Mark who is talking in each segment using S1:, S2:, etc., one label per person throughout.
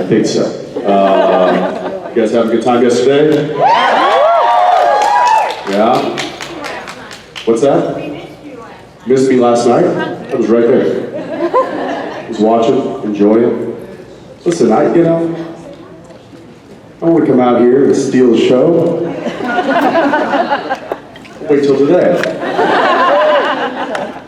S1: I think so. You guys have a good time yesterday? Yeah? What's that? Missed me last night? I was right there. I was watching, enjoying. Listen, I don't want to come out here and steal the show. Wait till today.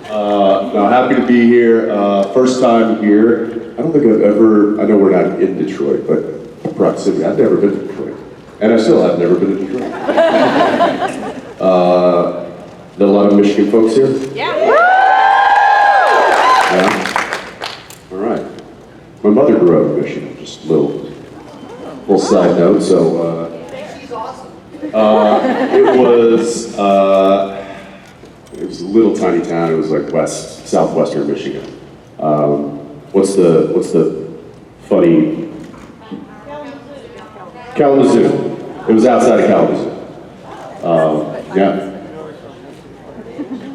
S1: No, happy to be here. First time here. I don't think I've ever, I know we're not in Detroit, but proximity, I've never been to Detroit. And I still have never been to Detroit. There a lot of Michigan folks here? Yeah. All right. My mother grew up in Michigan, just a little side note, so.
S2: She's awesome.
S1: It was a little tiny town. It was like southwestern Michigan. What's the funny? Kalamazoo. It was outside of Kalamazoo. Yeah.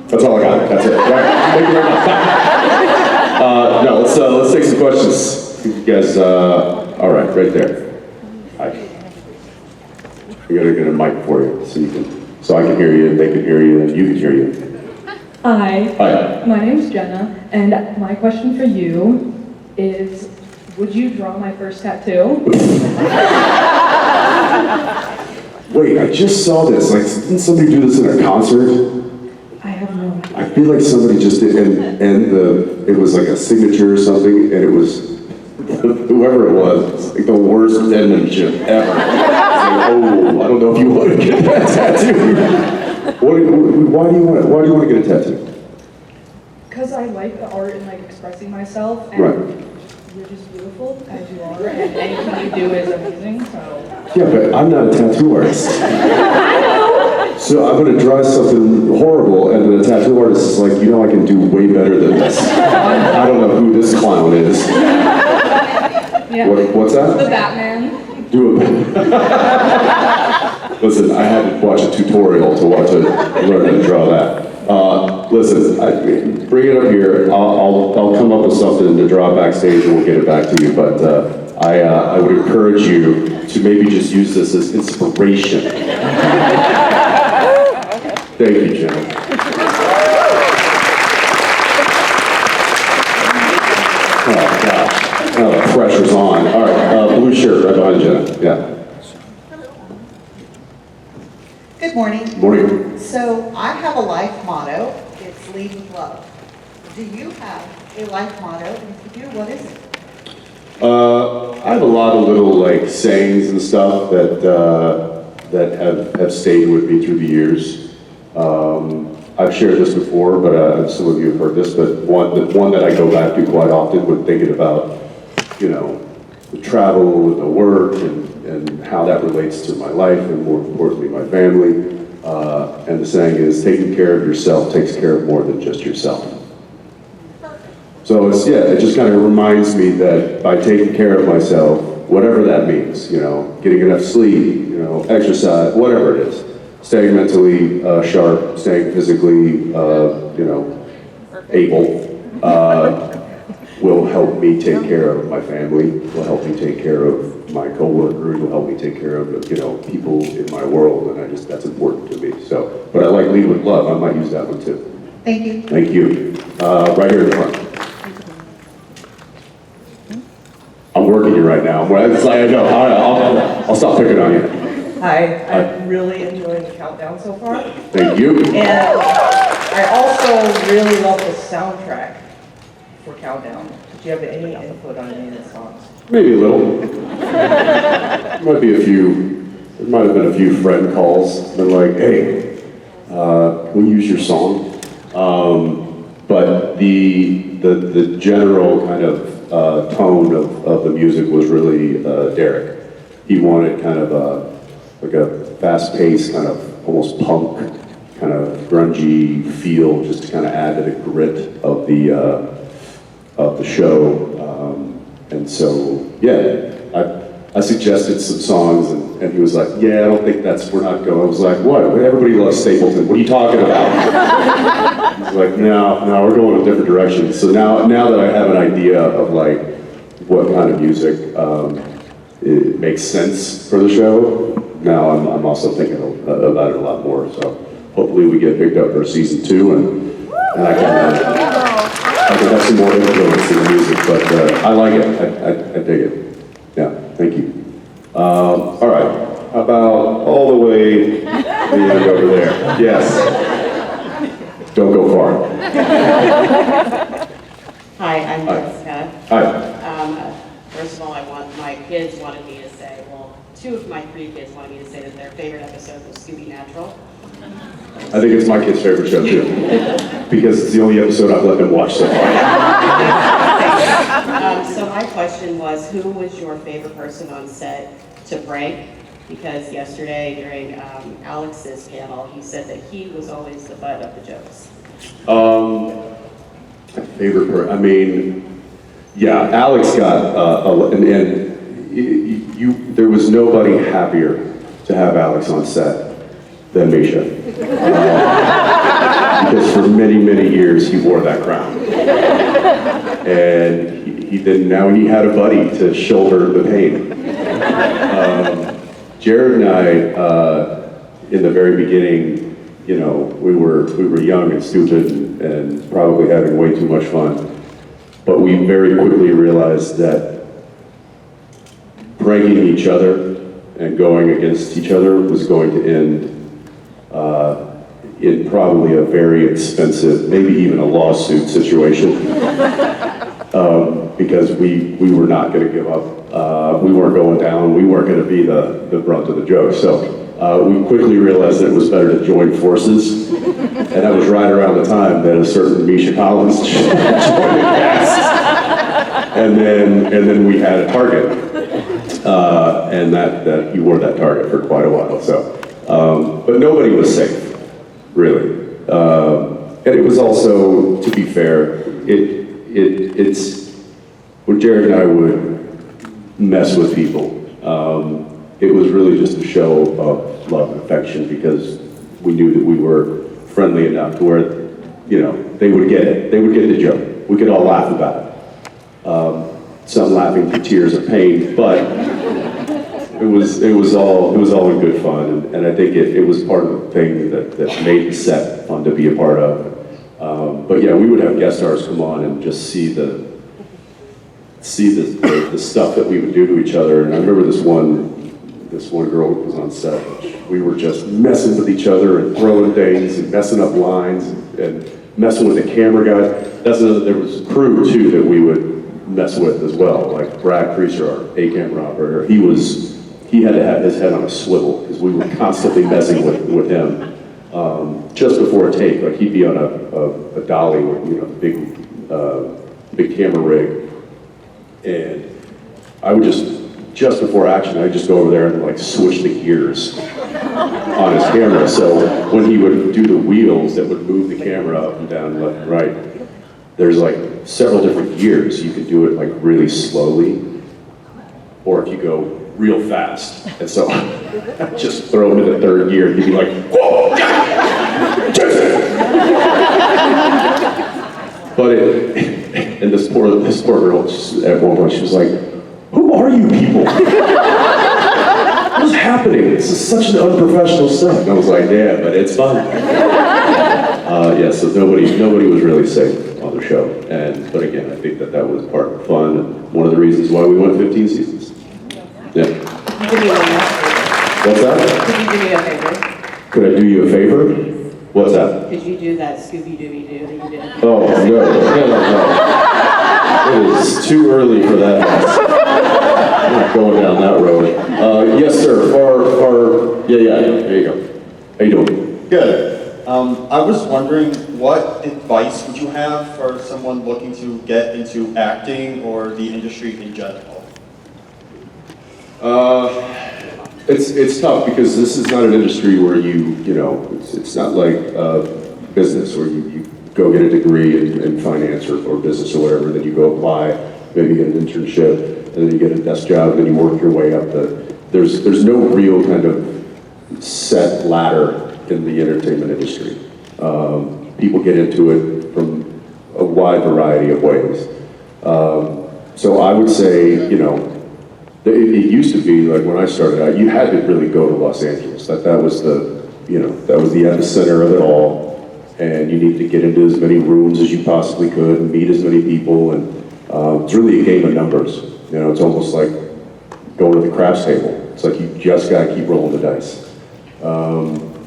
S1: That's all I got. That's it. Right. Thank you very much. No, let's take some questions. You guys, all right, right there. Hi. We gotta get a mic for you so I can hear you, they can hear you, and you can hear you.
S3: Hi.
S1: Hi.
S3: My name's Jenna, and my question for you is, would you draw my first tattoo?
S1: Wait, I just saw this. Like, didn't somebody do this in a concert?
S3: I have no idea.
S1: I feel like somebody just did, and it was like a signature or something, and it was, whoever it was like the worst penmanship ever. Like, oh, I don't know if you want to get that tattoo. Why do you want to get a tattoo?
S3: Because I like the art and like expressing myself, and
S1: Right.
S3: you're just beautiful as you are, and anything you do is amazing, so.
S1: Yeah, but I'm not a tattoo artist.
S3: I know!
S1: So I'm going to draw something horrible, and then the tattoo artist is like, I can do way better than this. I don't know who this clown is.
S3: Yeah.
S1: What's that?
S3: The Batman.
S1: Do it. Listen, I had to watch a tutorial to learn how to draw that. Listen, bring it up here. I'll come up with something to draw backstage, and we'll get it back to you. But I would encourage you to maybe just use this as inspiration. Thank you, Jen. Oh gosh, the pressure's on. All right, blue shirt right behind Jen. Yeah.
S2: Good morning.
S1: Morning.
S2: So I have a life motto. It's lead with love. Do you have a life motto? And if you do, what is it?
S1: I have a lot of little like sayings and stuff that have stayed with me through the years. I've shared this before, but some of you have heard this. But one that I go back to quite often when thinking about, the travel and the work and how that relates to my life and more importantly my family. And the saying is, taking care of yourself takes care of more than just yourself. So it just kind of reminds me that by taking care of myself, whatever that means, getting enough sleep, exercise, whatever it is, staying mentally sharp, staying physically, able, will help me take care of my family, will help me take care of my coworkers, will help me take care of, people in my world, and that's important to me. So, but I like lead with love. I might use that one too.
S2: Thank you.
S1: Thank you. Right here in the front. I'm working you right now. It's like I know. All right, I'll stop picking on you.
S4: Hi, I'm really enjoying the countdown so far.
S1: Thank you.
S4: And I also really love the soundtrack for Countdown. Did you have any input on any of the songs?
S1: Maybe a little. There might have been a few friend calls. Been like, hey, can we use your song? But the general kind of tone of the music was really Derek. He wanted kind of like a fast-paced, kind of almost punk, kind of grungy feel, just to kind of add to the grit of the show. And so, I suggested some songs, and he was like, yeah, I don't think we're not going. I was like, what? Everybody loves Stapleton. What are you talking about? He's like, no, we're going in a different direction. So now that I have an idea of like what kind of music, it makes sense for the show. Now I'm also thinking about it a lot more. So hopefully we get picked up for season 2, and I can have some more influence in the music. But I like it. I dig it. Yeah. Thank you. All right. How about all the way to the end over there? Yes. Don't go far.
S5: Hi, I'm Jessica.
S1: Hi.
S5: First of all, my kids wanted me to say, well, 2 of my 3 kids wanted me to say that their favorite episode was Scooby Natural.
S1: I think it's my kid's favorite show too, because it's the only episode I've let them watch so far.
S5: So my question was, who was your favorite person on set to prank? Because yesterday during Alex's panel, he said that he was always the butt of the jokes.
S1: Favorite person? I mean, yeah, Alex got there was nobody happier to have Alex on set than Misha. Because for many, many years he wore that crown. And now he had a buddy to shoulder the pain. Jared and I, in the very beginning, you know, we were young and stupid and probably having way too much fun. But we very quickly realized that pranking each other and going against each other was going to end in probably a very expensive, maybe even a lawsuit situation. Because we were not going to give up. We weren't going down. We weren't going to be the brunt of the joke. So we quickly realized that it was better to join forces. And that was right around the time that a certain Misha Collins joined the cast. And then we had a target. And that you wore that target for quite a while. So, but nobody was safe, really. And it was also, to be fair, it's when Jared and I would mess with people, it was really just a show of love and affection because we knew that we were friendly enough to where, you know, they would get it. They would get the joke. We could all laugh about it. Some laughing through tears of pain, but it was all in good fun, and I think it was part of the thing that made the set fun to be a part of. But yeah, we would have guest stars come on and just see the stuff that we would do to each other. And I remember this one girl was on set. We were just messing with each other and throwing things and messing up lines and messing with the camera guys. There was a crew too that we would mess with as well, like Brad Creaser, our camera operator. He had to have his head on a swivel because we were constantly messing with him. Just before a take, like he'd be on a dolly with, you know, big camera rig, and I would just before action, I'd just go over there and like switch the gears on his camera. So when he would do the wheels that would move the camera up and down, left and right, there's like several different gears. You could do it like really slowly, or if you go real fast. And so I'd just throw him in the third gear and he'd be like, whoa, Jensen! But and this poor girl, at one point, she was like, who are you people? What's happening? This is such an unprofessional set. And I was like, yeah, but it's fun. Yeah, so nobody was really safe on the show. But again, I think that was part of the fun, and one of the reasons why we went 15 seasons. Yeah. What's that?
S5: Could you do me a favor?
S1: Could I do you a favor? What's that?
S5: Could you do that Scooby-Dooby-Doo that you did?
S1: Oh, no. It is too early for that mess. I'm not going down that road. Yes, sir. Yeah, there you go. How you doing?
S6: Good. I was wondering, what advice would you have for someone looking to get into acting or the industry in general?
S1: It's tough because this is not an industry where you know, it's not like business where you go get a degree in finance or business or whatever, then you go apply, maybe get an internship, and then you get a desk job, and then you work your way up. There's no real kind of set ladder in the entertainment industry. People get into it from a wide variety of ways. So I would say, you know, it used to be, like when I started out, you had to really go to Los Angeles. That was the, that was the epicenter of it all. And you need to get into as many rooms as you possibly could and meet as many people. And it's really a game of numbers. It's almost like going to the craps table. It's like you just got to keep rolling the dice.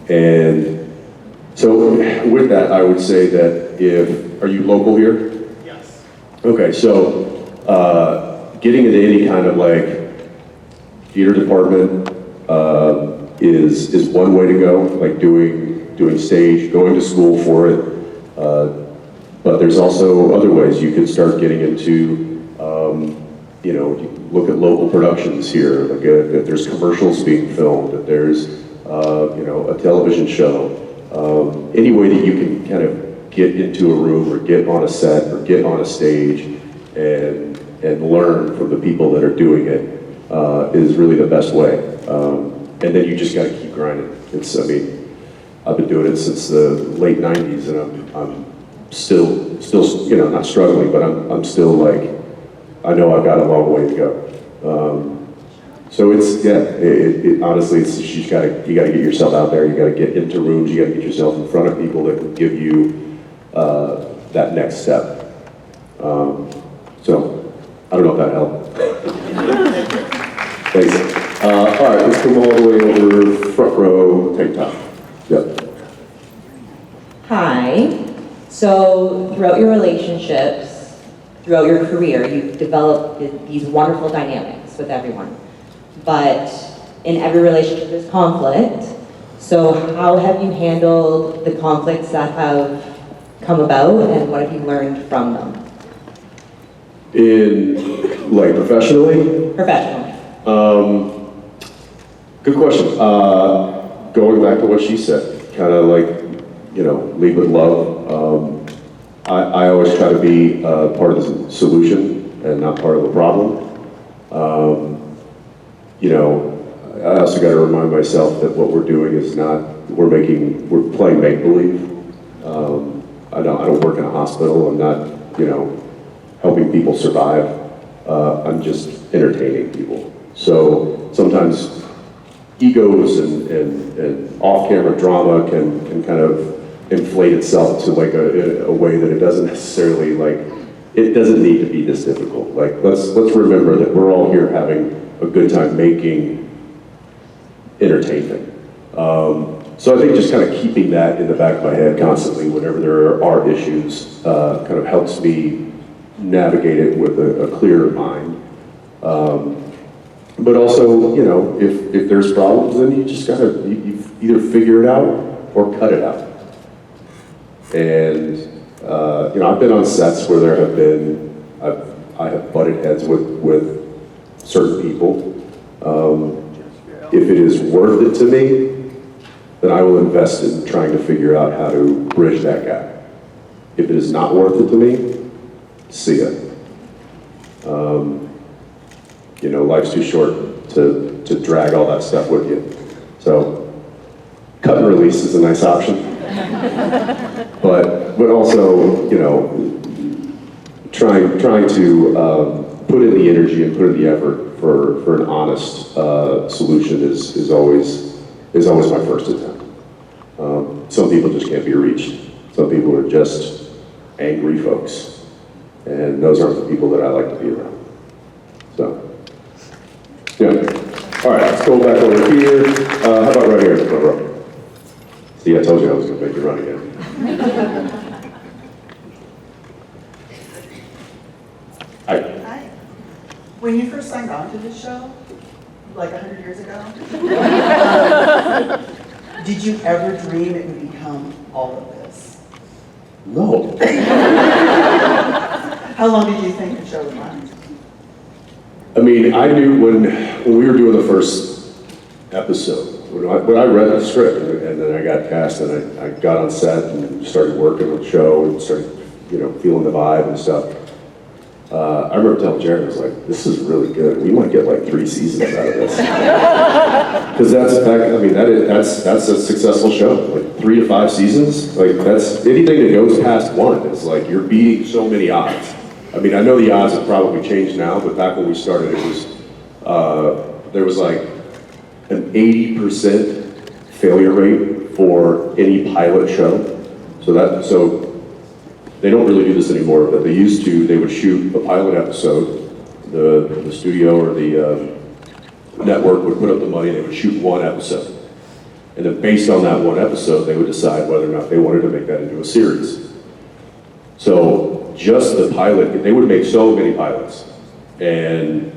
S1: And so with that, I would say that are you local here?
S6: Yes.
S1: Okay, so getting into any kind of like theater department is one way to go, like doing stage, going to school for it. But there's also other ways you could start getting into, you look at local productions here, like if there's commercials being filmed, if there's, a television show, any way that you can kind of get into a room or get on a set or get on a stage and learn from the people that are doing it is really the best way. And then you just got to keep grinding. I've been doing it since the late 90s, and I'm still, not struggling, but I'm still like, I know I've got a long way to go. So honestly, you got to get yourself out there. You got to get into rooms. You got to get yourself in front of people that can give you that next step. So I don't know if that helped. Thanks. All right, let's come all the way over front row, tank top. Yep.
S7: Hi. So throughout your relationships, throughout your career, you've developed these wonderful dynamics with everyone. But in every relationship there's conflict. So how have you handled the conflicts that have come about, and what have you learned from them?
S1: In, like, professionally?
S7: Professionally.
S1: Good question. Going back to what she said, kind of like, lead with love. I always try to be part of the solution and not part of the problem. I also got to remind myself that what we're doing is not, we're playing make-believe. I don't work in a hospital. I'm not, helping people survive. I'm just entertaining people. So sometimes egos and off-camera drama can kind of inflate itself to like a way that it doesn't necessarily it doesn't need to be this difficult. Like let's remember that we're all here having a good time making entertainment. So I think just kind of keeping that in the back of my head constantly whenever there are issues kind of helps me navigate it with a clearer mind. But also, if there's problems, then you just gotta you either figure it out or cut it out. And I've been on sets where there have been I have butted heads with certain people. If it is worth it to me, then I will invest in trying to figure out how to bridge that gap. If it is not worth it to me, see ya. Life's too short to drag all that stuff with you. So, cut and release is a nice option. But also, trying to put in the energy and put in the effort for an honest solution is always my first attempt. Some people just can't be reached. Some people are just angry folks, and those aren't the people that I like to be around. So, yeah. All right, let's go back over here. How about right here in the front row? See, I told you I was going to make you run again. Hi.
S2: Hi. When you first signed on to this show, like 100 years ago, did you ever dream it would become all of this?
S1: No.
S2: How long did you think the show would last?
S1: I mean, I knew when we were doing the first episode, when I read the script and then I got cast and I got on set and started working with the show and started, feeling the vibe and stuff. I remember telling Jared, I was like, this is really good. We might get like 3 seasons out of this. Because that's a successful show. Like 3 to 5 seasons, like that's anything that goes past 1 is like you're beating so many odds. I mean, I know the odds have probably changed now, but back when we started, it was there was like an 80% failure rate for any pilot show. So they don't really do this anymore, but they used to. They would shoot a pilot episode. The studio or the network would put up the money. They would shoot one episode, and then based on that one episode, they would decide whether or not they wanted to make that into a series. So just the pilot, they would make so many pilots, and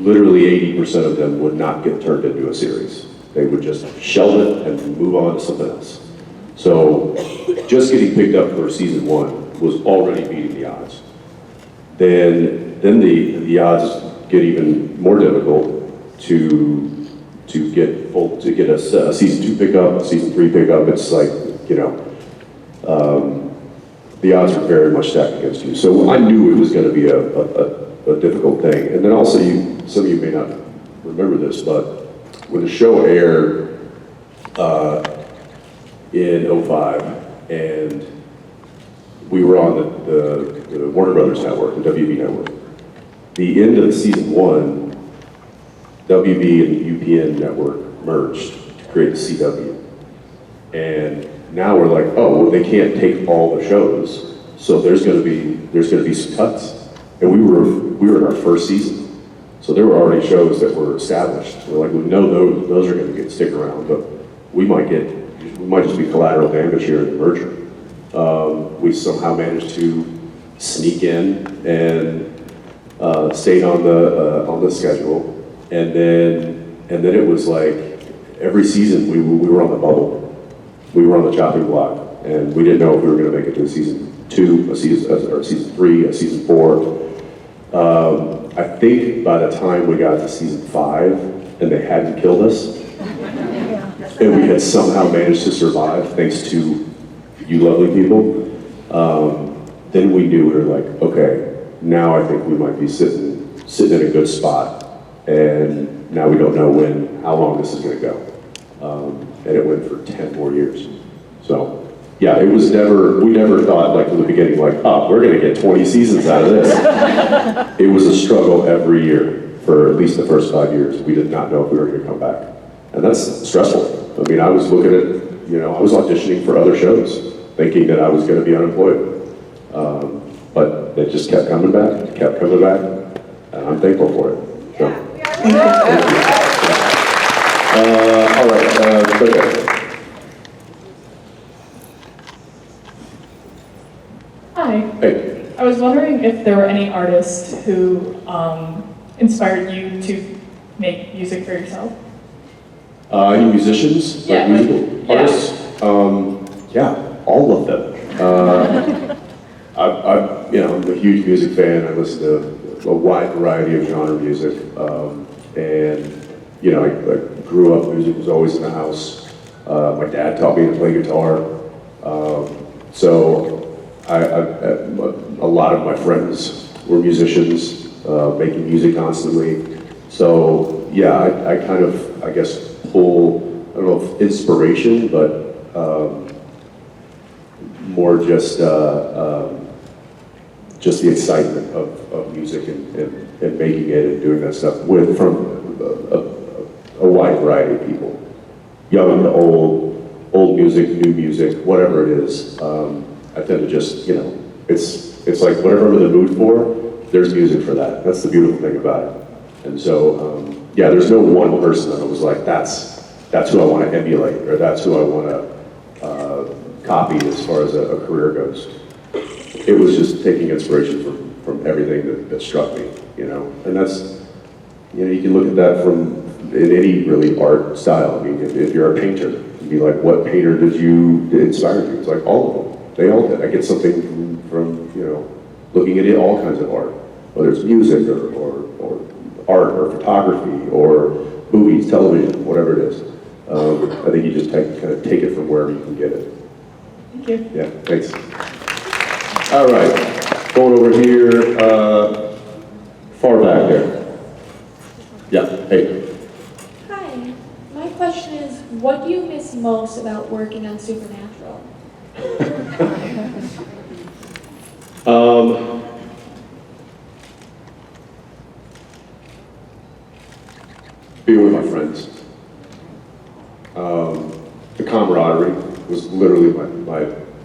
S1: literally 80% of them would not get turned into a series. They would just shelve it and move on to something else. So just getting picked up for season 1 was already beating the odds. Then the odds get even more difficult to get a season 2 pickup, a season 3 pickup. It's like, the odds are very much stacked against you. So I knew it was going to be a difficult thing. And then also, some of you may not remember this, but when the show aired in '05, and we were on the Warner Brothers network, the WB network, the end of season 1, WB and the UPN network merged to create the CW. And now we're like, oh, well, they can't take all the shows, so there's going to be some cuts. And we were in our first season, so there were already shows that were established. We're like, we know those are going to stick around, but we might just be collateral damage here in the merger. We somehow managed to sneak in and stayed on the schedule, and then it was like every season we were on the bubble. We were on the chopping block, and we didn't know if we were going to make it to season 2, or season 3, or season 4. I think by the time we got to season 5, and they hadn't killed us, and we had somehow managed to survive thanks to you lovely people, then we knew, we were like, okay, now I think we might be sitting in a good spot, and now we don't know how long this is going to go. And it went for 10 more years. So, yeah, we never thought, like, in the beginning, like, oh, we're going to get 20 seasons out of this. It was a struggle every year for at least the first 5 years. We did not know if we were going to come back. And that's stressful. I mean, I was looking at, I was auditioning for other shows, thinking that I was going to be unemployed. But they just kept coming back, and I'm thankful for it. So. All right, okay.
S3: Hi.
S1: Hey.
S3: I was wondering if there were any artists who inspired you to make music for yourself?
S1: Any musicians?
S3: Yeah,
S1: like musical artists? Yeah, all of them. I'm a huge music fan. I listen to a wide variety of genre music, and I grew up. Music was always in the house. My dad taught me to play guitar, so a lot of my friends were musicians, making music constantly. So yeah, I kind of, I guess, pull, I don't know if inspiration, but more just the excitement of music and making it and doing that stuff from a wide variety of people, young to old music, new music, whatever it is. I tend to just, it's like whatever I'm in the mood for, there's music for that. That's the beautiful thing about it. And so, yeah, there's no one person that I was like, that's who I want to emulate, or that's who I want to copy as far as a career goes. It was just taking inspiration from everything that struck me, and that's, you can look at that in any really art style. I mean, if you're a painter, you'd be like, what painter did inspire you? It's like all of them. They all did. I get something from looking at all kinds of art, whether it's music or art or photography or movies, television, whatever it is. I think you just kind of take it from wherever you can get it.
S3: Thank you.
S1: Yeah, thanks. All right, going over here, far back there. Yeah, hey.
S8: Hi, my question is, what do you miss most about working on Supernatural?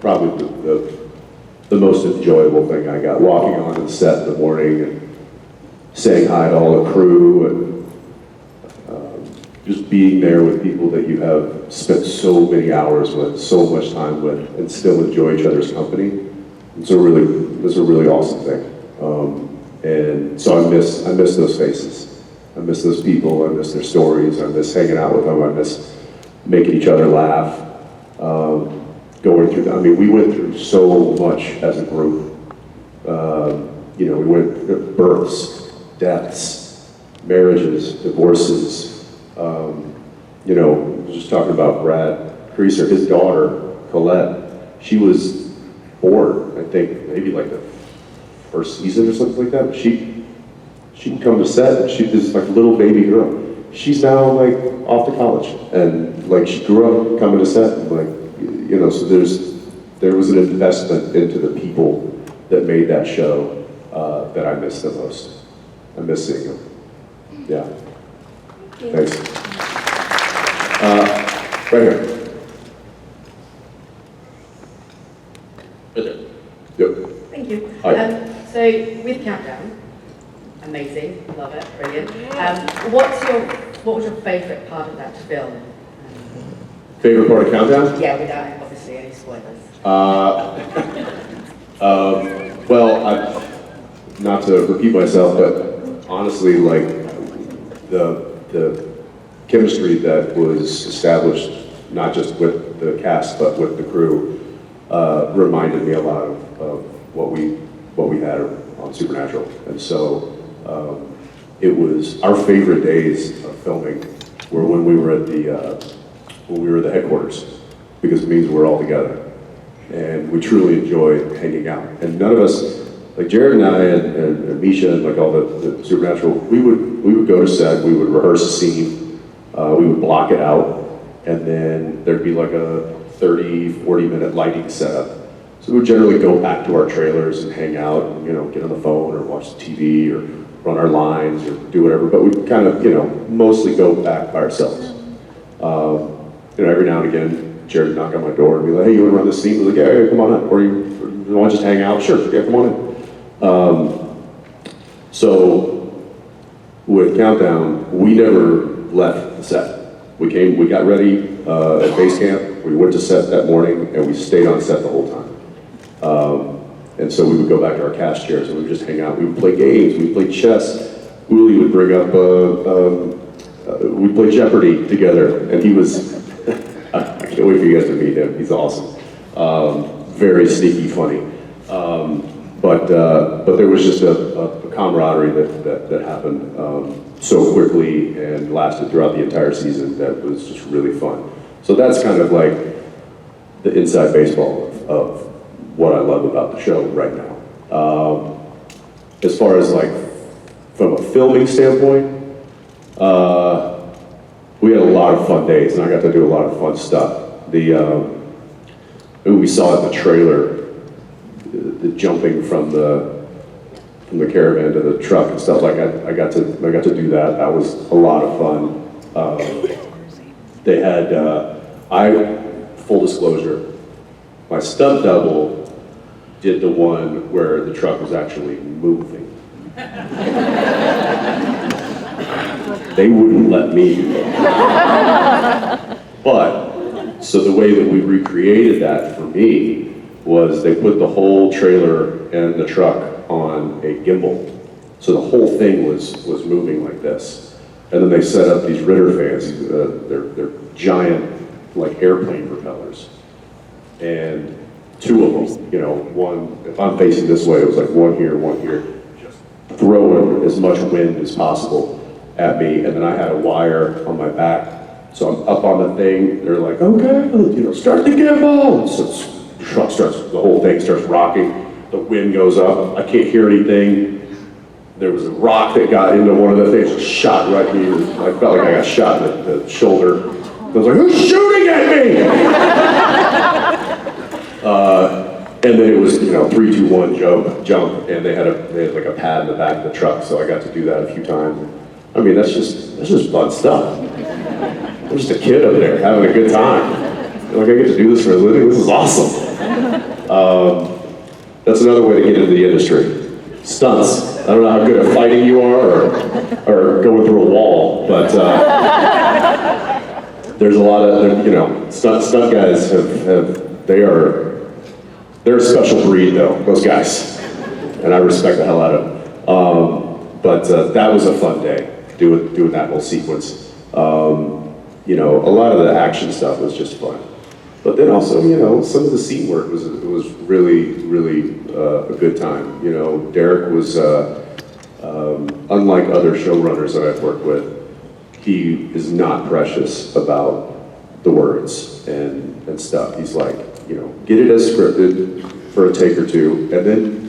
S1: probably the most enjoyable thing I got, walking onto the set in the morning and saying hi to all the crew and just being there with people that you have spent so many hours with, so much time with, and still enjoy each other's company. It's a really awesome thing. And so I miss those faces. I miss those people. I miss their stories. I miss hanging out with them. I miss making each other laugh. Going through that. I mean, we went through so much as a group. We went through births, deaths, marriages, divorces. I was just talking about Brad Creaser, his daughter, Colette. She was born, I think, maybe like the first season or something like that. But she would come to set, and she's this like little baby girl. She's now like off to college, and like she grew up coming to set, and like so there was an investment into the people that made that show that I miss the most. I miss seeing them. Yeah. Thanks. Right here. Right there. Yep.
S9: Thank you.
S1: Hi.
S9: So with Countdown, amazing, love it, brilliant. What was your favourite part of that film?
S1: Favorite part of Countdown?
S9: Yeah, without obviously any spoilers.
S1: Well, not to repeat myself, but honestly, like the chemistry that was established, not just with the cast but with the crew, reminded me a lot of what we had on Supernatural, and so it was our favorite days of filming were when we were at the headquarters, because it means we're all together, and we truly enjoyed hanging out. And none of us, like Jared and I and Misha and like all the Supernatural, we would go to set, we would rehearse a scene, we would block it out, and then there'd be like a 30-40 minute lighting setup. So we would generally go back to our trailers and hang out and get on the phone or watch the TV or run our lines or do whatever, but we kind of mostly go back by ourselves. Every now and again, Jared would knock on my door and be like, "Hey, you want to run this scene?" We're like, "Yeah, come on in." Or you want to just hang out? Sure, yeah, come on in. So with Countdown, we never left the set. We got ready at base camp. We went to set that morning, and we stayed on set the whole time. And so we would go back to our cast chairs and we would just hang out. We would play games. We would play chess. Uli would bring up. We played Jeopardy together, and he was. I can't wait for you guys to meet him. He's awesome. Very sneaky, funny. But there was just a camaraderie that happened so quickly and lasted throughout the entire season that was just really fun. So that's kind of like the inside baseball of what I love about the show right now. As far as like from a filming standpoint, we had a lot of fun days, and I got to do a lot of fun stuff. We saw it in the trailer, the jumping from the caravan to the truck and stuff. Like I got to do that. That was a lot of fun. They had full disclosure, my stunt double did the one where the truck was actually moving. They wouldn't let me do that. But, so the way that we recreated that for me was they put the whole trailer and the truck on a gimbal. So the whole thing was moving like this. And then they set up these Ritter fans, they're giant, like airplane propellers. And two of them, one, if I'm facing this way, it was like one here, just throwing as much wind as possible at me, and then I had a wire on my back, so I'm up on the thing. They're like, "Okay, start the gimbal." So the truck starts, the whole thing starts rocking. The wind goes up. I can't hear anything. There was a rock that got into one of the things, just shot right me. I felt like I got shot in the shoulder. I was like, "Who's shooting at me?" And then it was 3, 2, 1 jump, and they had like a pad in the back of the truck, so I got to do that a few times. I mean, that's just fun stuff. I'm just a kid up there having a good time. Like, I get to do this for a living. This is awesome. That's another way to get into the industry. Stunts. I don't know how good at fighting you are or going through a wall, but there's a lot of, you know, stunt guys they're a special breed though, those guys. And I respect the hell out of them. But that was a fun day, doing that whole sequence. You know, a lot of the action stuff was just fun. But then also, you know, some of the scene work was really a good time. You know, Derek was, unlike other showrunners that I've worked with, he is not precious about the words and stuff. He's like, you know, get it as scripted for a take or two, and then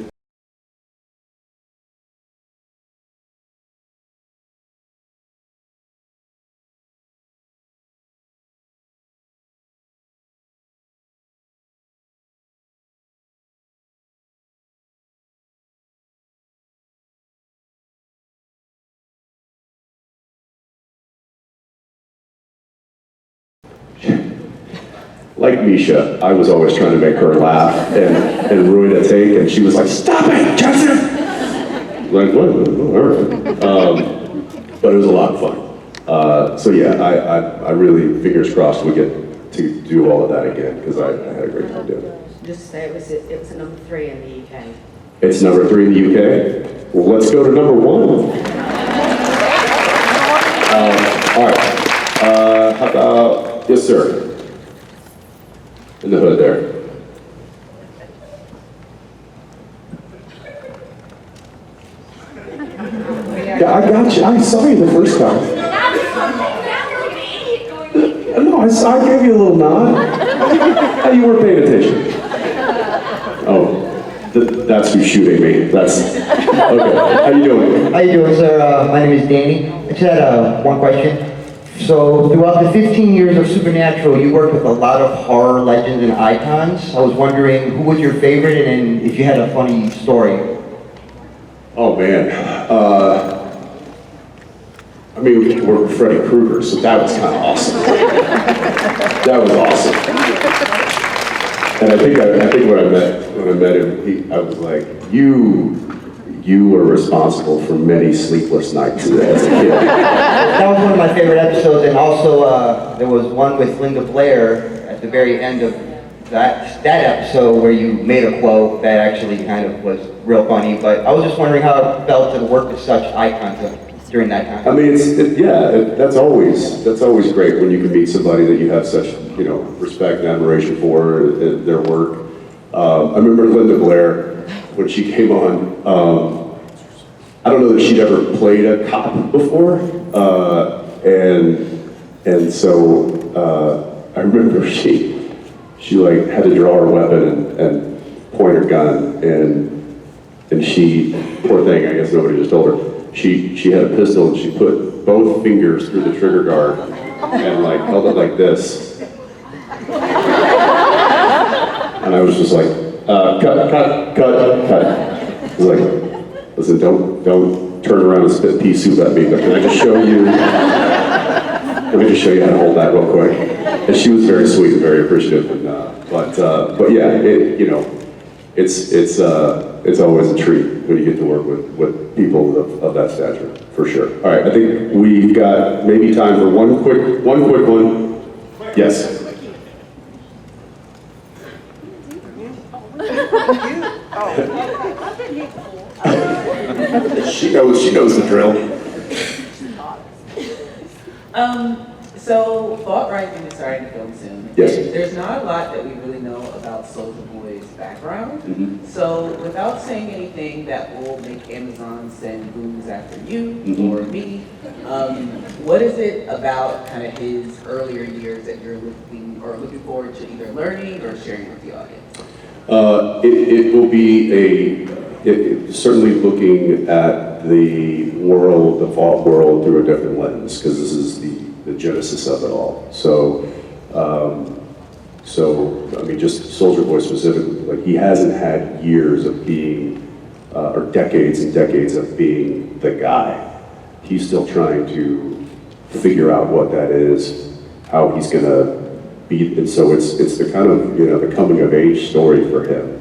S1: like Misha, I was always trying to make her laugh and ruin a take, and she was like, "Stop it, Jensen!" Like, what? All right. But it was a lot of fun. So yeah, I really, fingers crossed, we get to do all of that again, because I had a great time doing it.
S9: Just to say it was a number 3 in the UK.
S1: It's number 3 in the UK. Well, let's go to number 1. All right. How about, yes, sir. In the hood there. Yeah, I got you. I saw you the first time. No, I gave you a little nod. You weren't paying attention. Oh, that's who's shooting me. That's okay. How you doing?
S10: How you doing, sir? My name is Danny. I just had one question. So throughout the 15 years of Supernatural, you worked with a lot of horror legends and icons. I was wondering who was your favorite and if you had a funny story.
S1: Oh man. I mean, we worked with Freddy Krueger, so that was kind of awesome. That was awesome. And I think when I met him, I was like, you were responsible for many sleepless nights as a kid.
S10: That was one of my favorite episodes, and also there was one with Linda Blair at the very end of that episode where you made a quote that actually kind of was real funny. But I was just wondering how it felt to work with such icons during that time.
S1: I mean, that's always great when you can meet somebody that you have such, you know, respect and admiration for their work. I remember Linda Blair when she came on. I don't know that she'd ever played a cop before, and so I remember she like had to draw her weapon and point her gun, and she, poor thing, I guess nobody just told her. She had a pistol and she put both fingers through the trigger guard and like held it like this. And I was just like, cut. I was like, listen, don't turn around and spit pea soup at me, but can I just show you how to hold that real quick? And she was very sweet and very appreciative, but yeah, you know, it's always a treat when you get to work with people of that stature, for sure. All right, I think we've got maybe time for one quick one. Yes. She knows the drill.
S11: So Bob Brightman is starting to film soon.
S1: Yes.
S11: There's not a lot that we really know about Soulja Boy's background.
S1: Mm-hmm.
S11: So without saying anything that will make Amazon send booze after you or me, what is it about kind of his earlier years that you're looking forward to either learning or sharing with the audience?
S1: It will be certainly looking at the world, the Vault world, through a different lens, because this is the genesis of it all. So I mean, just Soulja Boy specifically, like he hasn't had years of being, or decades and decades of being the guy. He's still trying to figure out what that is, how he's gonna and so it's the kind of, the coming of age story for him,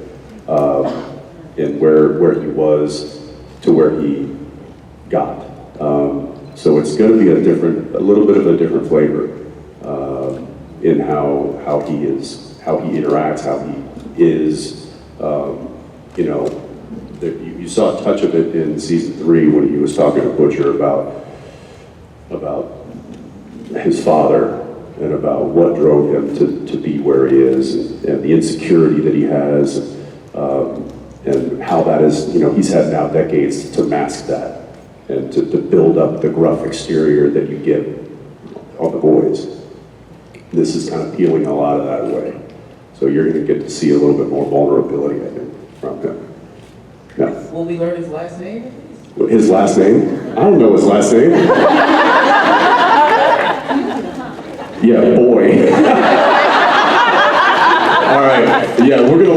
S1: and where he was to where he got. So it's going to be a little bit of a different flavor in how he interacts, how he is. You saw a touch of it in season 3 when he was talking to Butcher about his father and about what drove him to be where he is, and the insecurity that he has, and how that is, he's had now decades to mask that and to build up the gruff exterior that you get on the boys. This is kind of peeling a lot of that away. So you're going to get to see a little bit more vulnerability, I think, from him. Yeah.
S11: Will we learn his last name?
S1: His last name? I don't know his last name. Yeah, boy. All right. Yeah, we're going to